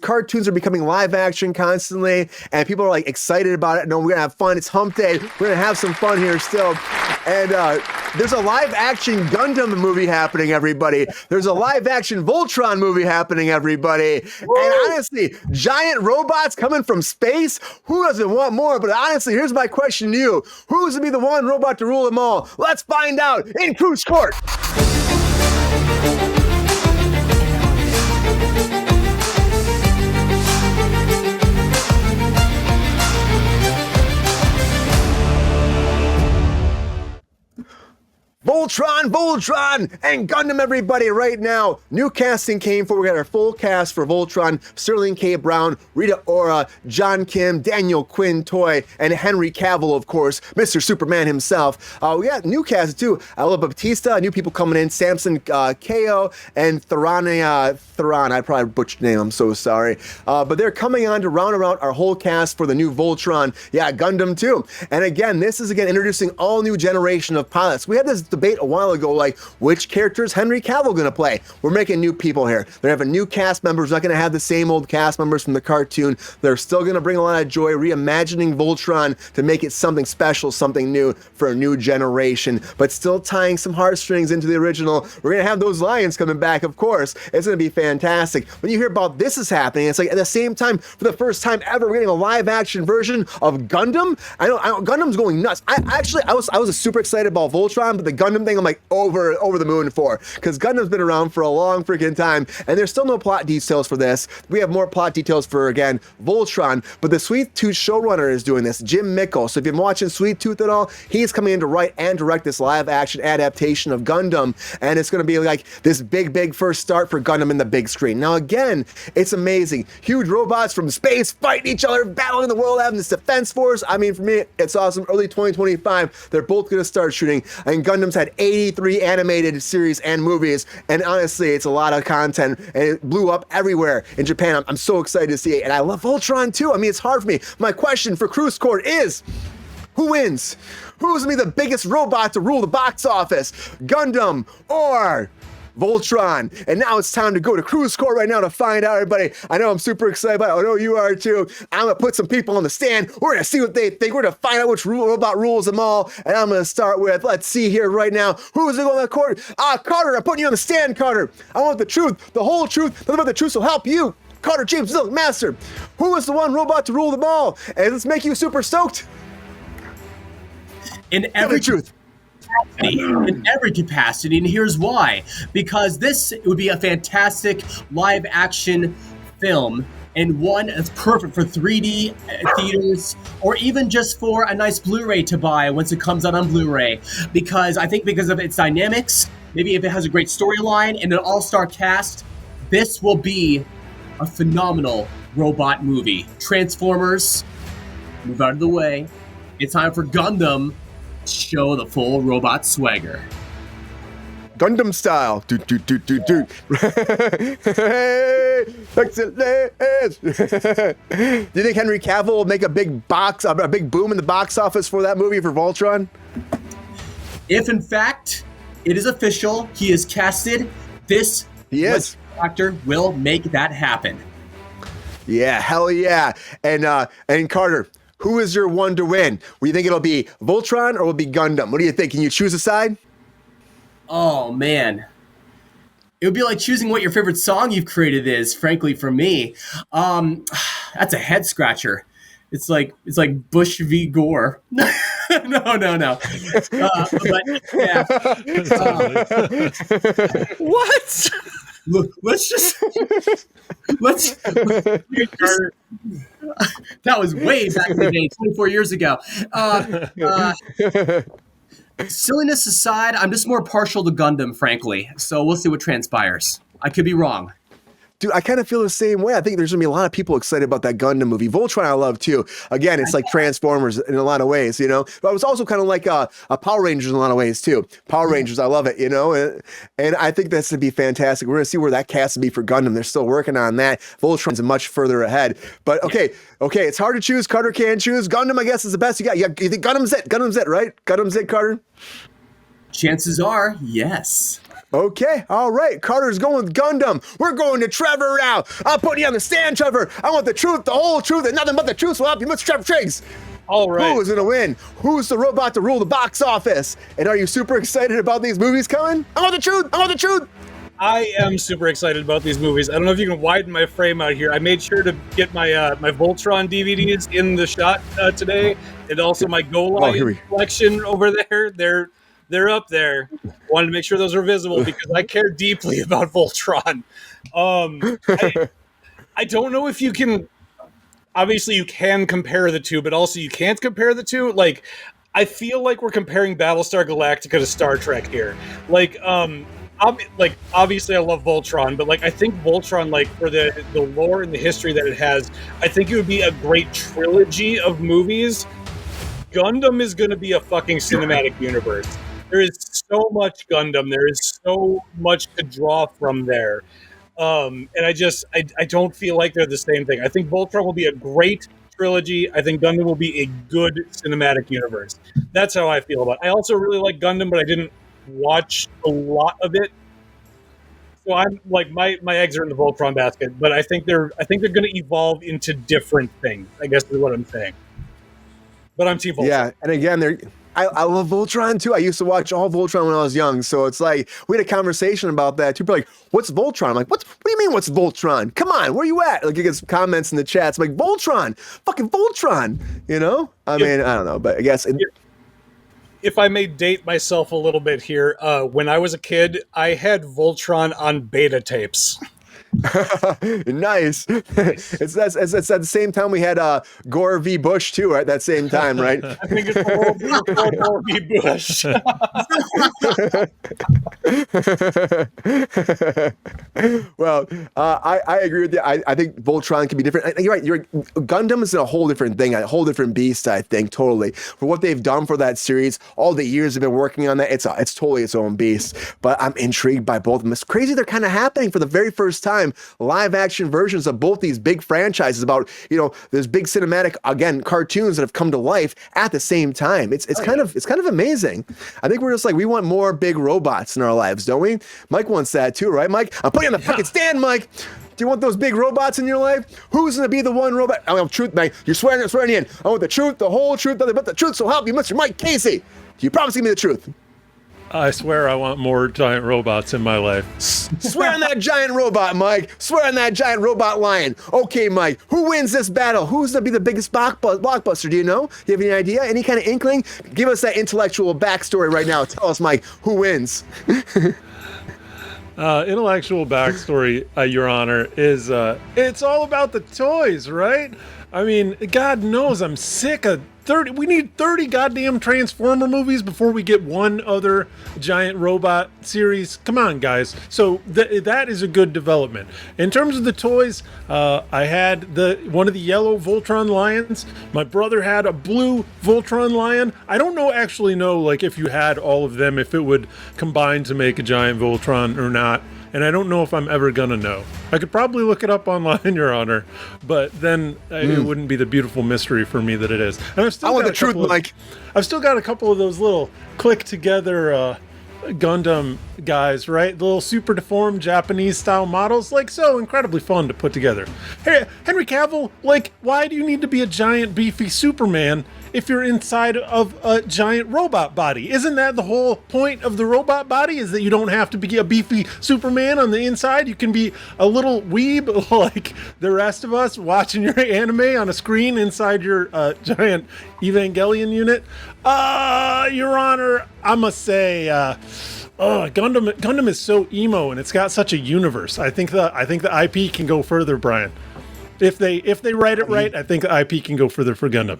cartoons are becoming live action constantly, and people are like excited about it. No, we're gonna have fun. It's hump day. We're gonna have some fun here still. And there's a live action Gundam movie happening, everybody. There's a live action Voltron movie happening, everybody. Woo! And honestly, giant robots coming from space. Who doesn't want more? But honestly, here's my question to you. Who's gonna be the one robot to rule them all? Let's find out in Kruse Court. Voltron, and Gundam, everybody, right now. New casting came forward. We got our full cast for Voltron: Sterling K. Brown, Rita Ora, John Kim, Daniel Quinn Toy, and Henry Cavill, of course, Mr. Superman himself. We got new cast too. Ella Baptista, new people coming in: Samson Ko and Theron. I probably butchered the name. I'm so sorry. But they're coming on to round around our whole cast for the new Voltron. Yeah, Gundam too. And again, this is introducing all new generation of pilots. We had this debate a while ago, like, which character is Henry Cavill gonna play? We're making new people here. They're having new cast members, not gonna have the same old cast members from the cartoon. They're still gonna bring a lot of joy, reimagining Voltron to make it something special, something new for a new generation, but still tying some heartstrings into the original. We're gonna have those lions coming back, of course. It's gonna be fantastic. When you hear about this is happening, it's like at the same time, for the first time ever, we're getting a live action version of Gundam. I know Gundam's going nuts. I was super excited about Voltron, but the Gundam thing I'm like over the moon for, because Gundam's been around for a long freaking time, and there's still no plot details for this. We have more plot details for, again, Voltron, but the Sweet Tooth showrunner is doing this, Jim Mickle. So if you've been watching Sweet Tooth at all, he's coming in to write and direct this live action adaptation of Gundam, and it's going to be like this big first start for Gundam in the big screen. Now again, it's amazing. Huge robots from space fighting each other, battling the world, having this defense force. I mean, for me, it's awesome. Early 2025, they're both going to start shooting, and Gundam's had 83 animated series and movies, and honestly, it's a lot of content, and it blew up everywhere in Japan. I'm so excited to see it, and I love Voltron too. I mean, it's hard for me. My question for Kruse Court is, who wins? Who's gonna be the biggest robot to rule the box office? Gundam or Voltron? And now it's time to go to Kruse Court right now to find out, everybody. I know I'm super excited about it. I know you are too. I'm gonna put some people on the stand. We're gonna see what they think. We're gonna find out which robot rules them all. And I'm gonna start with, let's see here right now. Who's going to the court? Carter, I'm putting you on the stand, Carter. I want the truth, the whole truth, nothing but the truth will help you. Carter James Zilk, Master. Who is the one robot to rule them all? And let's make you super stoked. In every truth. In every capacity, and here's why. Because this would be a fantastic live action film, and one that's perfect for 3D theaters, or even just for a nice Blu-ray to buy once it comes out on Blu-ray. Because I think because of its dynamics, maybe if it has a great storyline and an all-star cast, this will be a phenomenal robot movie. Transformers, move out of the way. It's time for Gundam. Show the full robot swagger. Gundam style. Do. Hey, excellent. Do you think Henry Cavill will make a big boom in the box office for that movie for Voltron? If in fact it is official, he is casted, this actor will make that happen. Yeah, hell yeah. And Carter, who is your one to win? Do you think it'll be Voltron or will it be Gundam? What do you think? Can you choose a side? Oh, man. It would be like choosing what your favorite song you've created is, frankly, for me. That's a head scratcher. It's like Bush v. Gore. No. But, yeah. What? That was way back in the day, 24 years ago. Silliness aside, I'm just more partial to Gundam, frankly. So we'll see what transpires. I could be wrong. Dude, I kind of feel the same way. I think there's going to be a lot of people excited about that Gundam movie. Voltron I love too. Again, it's like Transformers in a lot of ways, you know? But it was also kind of like a Power Rangers in a lot of ways too. Power Rangers, I love it, you know? And I think that's going to be fantastic. We're going to see where that cast will be for Gundam. They're still working on that. Voltron's much further ahead. But okay, it's hard to choose. Carter can choose. Gundam, I guess, is the best you got. You think Gundam's it? Gundam's it, right? Gundam's it, Carter? Chances are, yes. Okay, all right. Carter's going with Gundam. We're going to Trevor now. I'll put you on the stand, Trevor. I want the truth, the whole truth, and nothing but the truth. So help you, Mr. Trevor Triggs. All right. Who is going to win? Who's the robot to rule the box office? And are you super excited about these movies coming? I want the truth. I want the truth. I am super excited about these movies. I don't know if you can widen my frame out here. I made sure to get my my Voltron DVDs in the shot today, and also my Go Live collection over there. They're up there. Wanted to make sure those are visible because I care deeply about Voltron. I don't know if you can. Obviously, you can compare the two, but also you can't compare the two. Like, I feel like we're comparing Battlestar Galactica to Star Trek here. Like, obviously I love Voltron, but like I think Voltron, like for the lore and the history that it has, I think it would be a great trilogy of movies. Gundam is going to be a fucking cinematic universe. There is so much Gundam. There is so much to draw from there. And I don't feel like they're the same thing. I think Voltron will be a great trilogy. I think Gundam will be a good cinematic universe. That's how I feel about it. I also really like Gundam, but I didn't watch a lot of it. So I'm like my eggs are in the Voltron basket, but I think they're going to evolve into different things, I guess is what I'm saying. But I'm Team Voltron. Yeah, and again, I love Voltron too. I used to watch all Voltron when I was young, so it's like we had a conversation about that. People are like, "What's Voltron?" I'm like, "What do you mean? What's Voltron? Come on, where you at?" Like, you get some comments in the chats like, "Voltron, fucking Voltron," you know? I mean, I don't know, but I guess. If I may date myself a little bit here, when I was a kid, I had Voltron on beta tapes. Nice. It's at the same time we had Gore v. Bush too, right? That same time, right? I think it's Gore v. Bush. Well, I agree with you. I think Voltron can be different. You're right. Gundam is a whole different thing, a whole different beast. I think totally for what they've done for that series. All the years they've been working on that, it's totally its own beast. But I'm intrigued by both of them. It's crazy they're kind of happening for the very first time. Live action versions of both these big franchises about, there's big cinematic, again, cartoons that have come to life at the same time. It's kind of amazing. I think we're just like, we want more big robots in our lives, don't we? Mike wants that too, right, Mike? I'm putting you on the fucking stand, Mike. Do you want those big robots in your life? Who's going to be the one robot? I want truth, man. You're swearing in. I want the truth, the whole truth, nothing but the truth, so help you, Mr. Mike Casey. Do you promise to give me the truth? I swear I want more giant robots in my life. Swear on that giant robot, Mike. Swear on that giant robot lion. Okay, Mike, who wins this battle? Who's going to be the biggest blockbuster? Do you know? Do you have any idea? Any kind of inkling? Give us that intellectual backstory right now. Tell us, Mike, who wins? Intellectual backstory, Your Honor, is it's all about the toys, right? I mean, God knows I'm sick of 30. We need 30 goddamn Transformer movies before we get one other giant robot series. Come on, guys. So that is a good development. In terms of the toys, I had one of the yellow Voltron lions. My brother had a blue Voltron lion. I don't actually know like if you had all of them, if it would combine to make a giant Voltron or not. And I don't know if I'm ever gonna know. I could probably look it up online, Your Honor, but then it wouldn't be the beautiful mystery for me that it is. And I've still I want the truth, Mike. I've still got a couple of those little click together Gundam guys, right? The little super deformed Japanese style models, like so incredibly fun to put together. Hey, Henry Cavill, like, why do you need to be a giant beefy Superman if you're inside of a giant robot body? Isn't that the whole point of the robot body, is that you don't have to be a beefy Superman on the inside? You can be a little weeb like the rest of us watching your anime on a screen inside your giant Evangelion unit. Your Honor, I must say, Gundam is so emo and it's got such a universe. I think the IP can go further, Brian. If they write it right, I think the IP can go further for Gundam.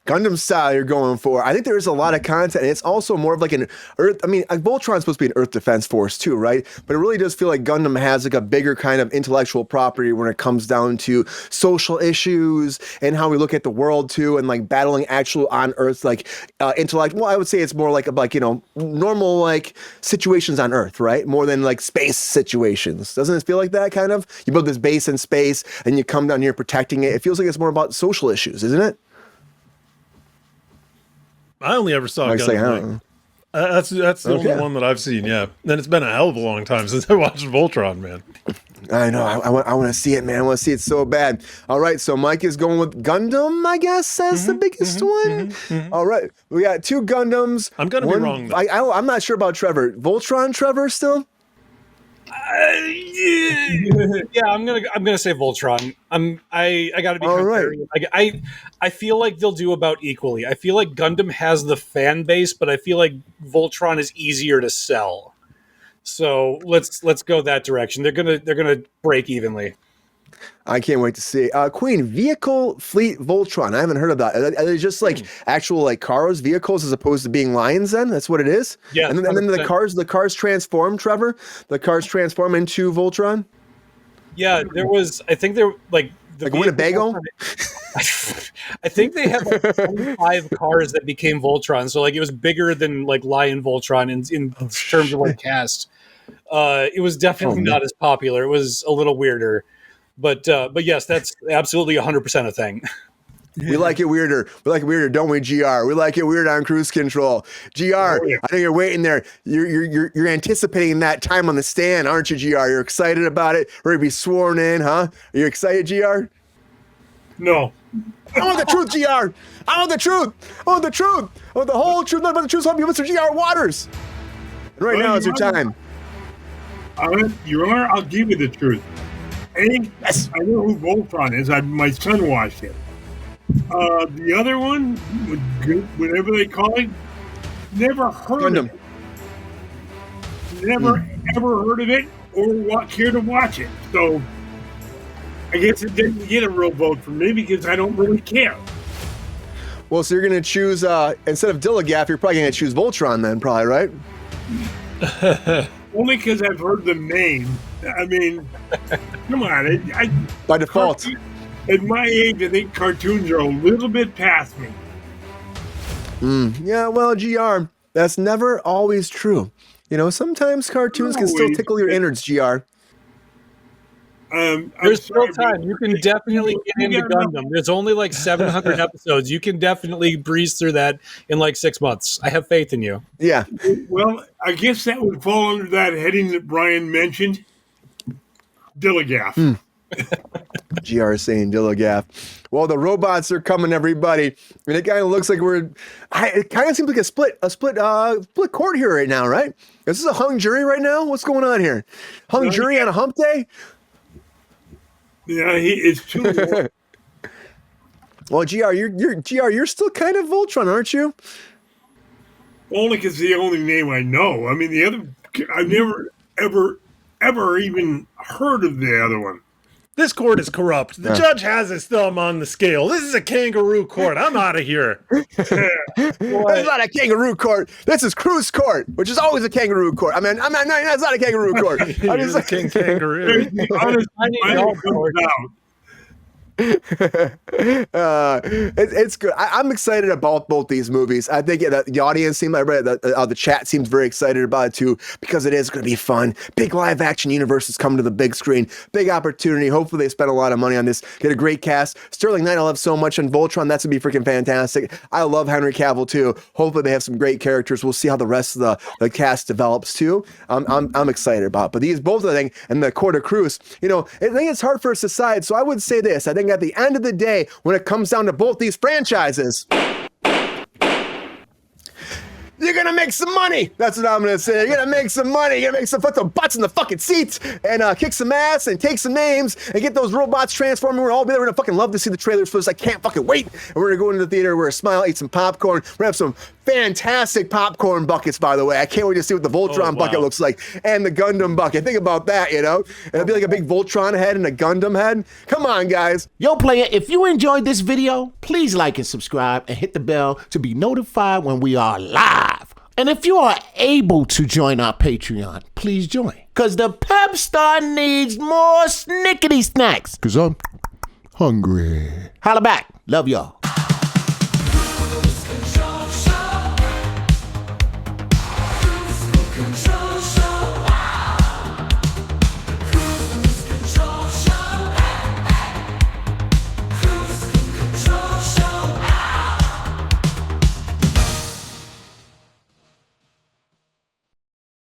Gundam style you're going for. I think there is a lot of content, and it's also more of like an Earth. I mean, Voltron's supposed to be an Earth Defense Force too, right? But it really does feel like Gundam has like a bigger kind of intellectual property when it comes down to social issues and how we look at the world too, and like battling actual on Earth like intellect. Well, I would say it's more like normal like situations on Earth, right? More than like space situations. Doesn't it feel like that kind of? You build this base in space, and you come down here protecting it. It feels like it's more about social issues, isn't it? I only ever saw Gundam. That's the only one that I've seen. Yeah, and it's been a hell of a long time since I watched Voltron, man. I know. I want to see it, man. I want to see it so bad. All right, so Mike is going with Gundam, I guess, as the biggest one. All right, we got 2 Gundams. I'm gonna be wrong, though. I'm not sure about Trevor. Voltron, Trevor, still? Yeah, I'm gonna say Voltron. I gotta be contrarian. I feel like they'll do about equally. I feel like Gundam has the fan base, but I feel like Voltron is easier to sell. So let's go that direction. They're gonna break evenly. I can't wait to see. Queen, Vehicle Fleet Voltron. I haven't heard of that. Are they just like actual like cars, vehicles, as opposed to being lions? Then that's what it is. Yeah. And then the cars transform. Trevor, the cars transform into Voltron. Yeah, there was. I think there like Winnebago. I think they had like 25 cars that became Voltron. So like it was bigger than like Lion Voltron in terms of like cast. It was definitely not as popular. It was a little weirder. But yes, that's absolutely 100% a thing. We like it weirder. We like it weirder, don't we, GR? We like it weird on Cruise Control. GR, I know you're waiting there. You're anticipating that time on the stand, aren't you, GR? You're excited about it. We're gonna be sworn in, huh? Are you excited, GR? No. I want the truth, GR. I want the truth. I want the truth. I want the whole truth. Not about the truth. So help you, Mr. GR Waters. And right now is your time. Your Honor, I'll give you the truth. Yes. I know who Voltron is. My son watched it. The other one, whatever they call it, never heard of it. Never ever heard of it or care to watch it. So I guess it didn't get a real vote for me because I don't really care. Well, so you're going to choose, instead of Nillihc, you're probably going to choose Voltron then, probably, right? Only because I've heard the name. I mean, come on. By default. At my age, I think cartoons are a little bit past me. Yeah, well, GR, that's never always true. You know, sometimes cartoons can still tickle your innards, GR. There's still time. You can definitely get into Gundam. There's only like 700 episodes. You can definitely breeze through that in like 6 months. I have faith in you. Yeah. Well, I guess that would fall under that heading that Brian mentioned. Nillihc. GR is saying Nillihc. Well, the robots are coming, everybody. And it kind of looks like it kind of seems like a split court here right now, right? Is this a hung jury right now? What's going on here? Hung jury on a hump day? Yeah, it's too. Well, GR, you're still kind of Voltron, aren't you? Only because the only name I know. I mean, the other, I've never, ever even heard of the other one. This court is corrupt. The judge has his thumb on the scale. This is a kangaroo court. I'm out of here. It's not a kangaroo court. This is Kruse court, which is always a kangaroo court. No, it's not a kangaroo court. I'm just like King Kangaroo. It's good. I'm excited about both these movies. I think the audience seemed like the chat seems very excited about it too, because it is going to be fun. Big live action universe is coming to the big screen. Big opportunity. Hopefully they spend a lot of money on this. Get a great cast. Sterling Knight I love so much, and Voltron, that's going to be freaking fantastic. I love Henry Cavill too. Hopefully they have some great characters. We'll see how the rest of the cast develops too. I'm excited about it. But these both, I think, and the Court of Kruse, I think it's hard for us to decide. So I would say this. I think at the end of the day, when it comes down to both these franchises, you're gonna make some money. That's what I'm gonna say. You're gonna make some money. You're gonna put some butts in the fucking seats and kick some ass and take some names and get those robots transforming. We're all be there. We're gonna fucking love to see the trailers for this. I can't fucking wait. And we're gonna go into the theater. We're gonna smile, eat some popcorn. We're gonna have some fantastic popcorn buckets, by the way. I can't wait to see what the Voltron bucket looks like and the Gundam bucket. Think about that, And it'll be like a big Voltron head and a Gundam head. Come on, guys. Yo, player, if you enjoyed this video, please like and subscribe and hit the bell to be notified when we are live. And if you are able to join our Patreon, please join. Because the Pepestar needs more snickety snacks. Because I'm hungry. Holla back. Love y'all.